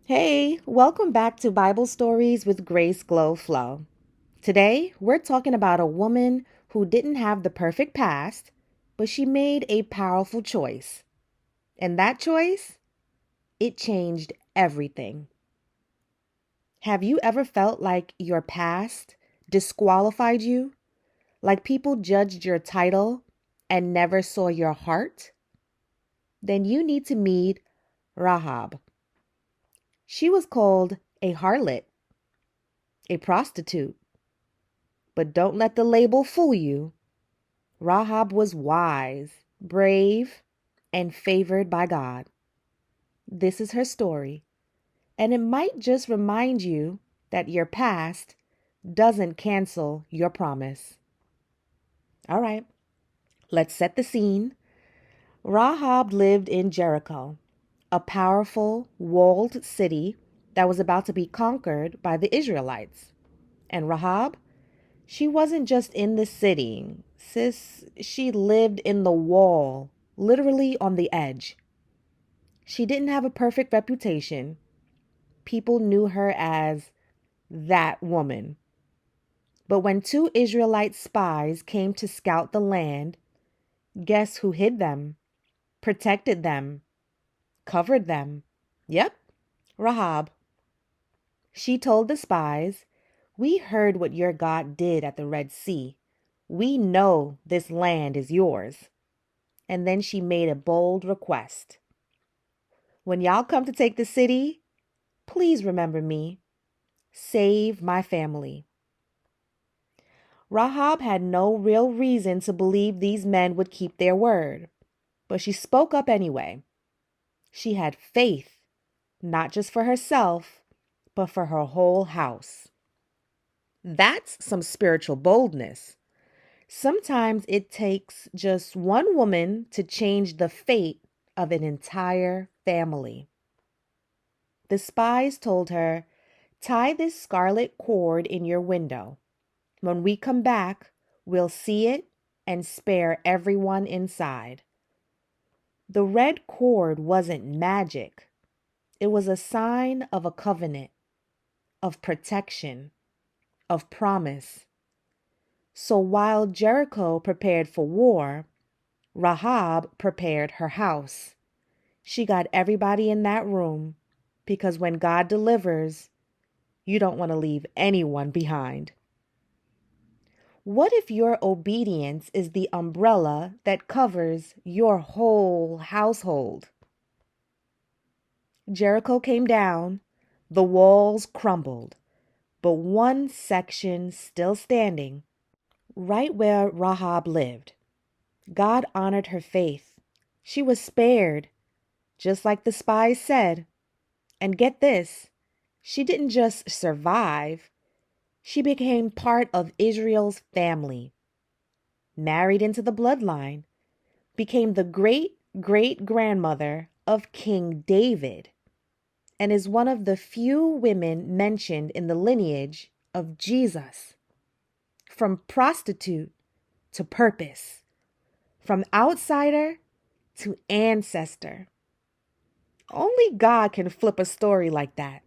Hey, welcome back to Bible Stories with Grace Glow Flow. Today, we're talking about a woman who didn't have the perfect past, but she made a powerful choice. And that choice, it changed everything. Have you ever felt like your past disqualified you? Like people judged your title and never saw your heart? Then you need to meet Rahab. She was called a harlot, a prostitute. But don't let the label fool you. Rahab was wise, brave, and favored by God. This is her story, and it might just remind you that your past doesn't cancel your promise. All right, let's set the scene. Rahab lived in Jericho, a powerful, walled city that was about to be conquered by the Israelites. And Rahab, she wasn't just in the city, sis, she lived in the wall, literally on the edge. She didn't have a perfect reputation. People knew her as that woman. But when two Israelite spies came to scout the land, guess who hid them, protected them, covered them? Yep, Rahab. She told the spies, "We heard what your God did at the Red Sea. We know this land is yours." And then she made a bold request. "When y'all come to take the city, please remember me. Save my family." Rahab had no real reason to believe these men would keep their word, but she spoke up anyway. She had faith, not just for herself, but for her whole house. That's some spiritual boldness. Sometimes it takes just one woman to change the fate of an entire family. The spies told her, "Tie this scarlet cord in your window. When we come back, we'll see it and spare everyone inside." The red cord wasn't magic. It was a sign of a covenant, of protection, of promise. So while Jericho prepared for war, Rahab prepared her house. She got everybody in that room because when God delivers, you don't want to leave anyone behind. What if your obedience is the umbrella that covers your whole household? Jericho came down, the walls crumbled, but one section still standing, right where Rahab lived. God honored her faith. She was spared, just like the spies said. And get this, she didn't just survive, she became part of Israel's family, married into the bloodline, became the great great grandmother of King David, and is one of the few women mentioned in the lineage of Jesus. From prostitute to purpose, from outsider to ancestor. Only God can flip a story like that.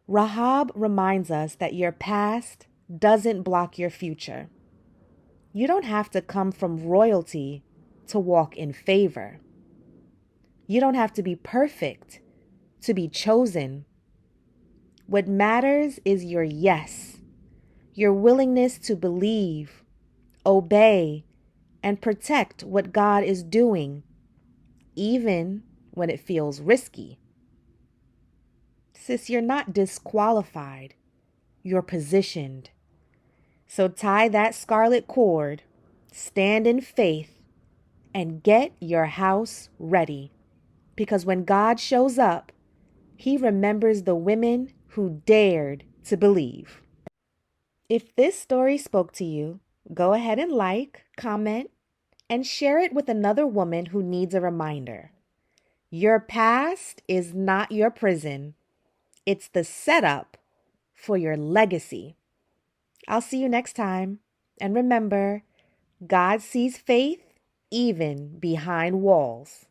Rahab reminds us that your past doesn't block your future. You don't have to come from royalty to walk in favor. You don't have to be perfect to be chosen. What matters is your yes, your willingness to believe, obey, and protect what God is doing, even when it feels risky. Sis, you're not disqualified, you're positioned. So tie that scarlet cord, stand in faith, and get your house ready. Because when God shows up, He remembers the women who dared to believe. If this story spoke to you, go ahead and like, comment, and share it with another woman who needs a reminder. Your past is not your prison. It's the setup for your legacy. I'll see you next time. And remember, God sees faith even behind walls.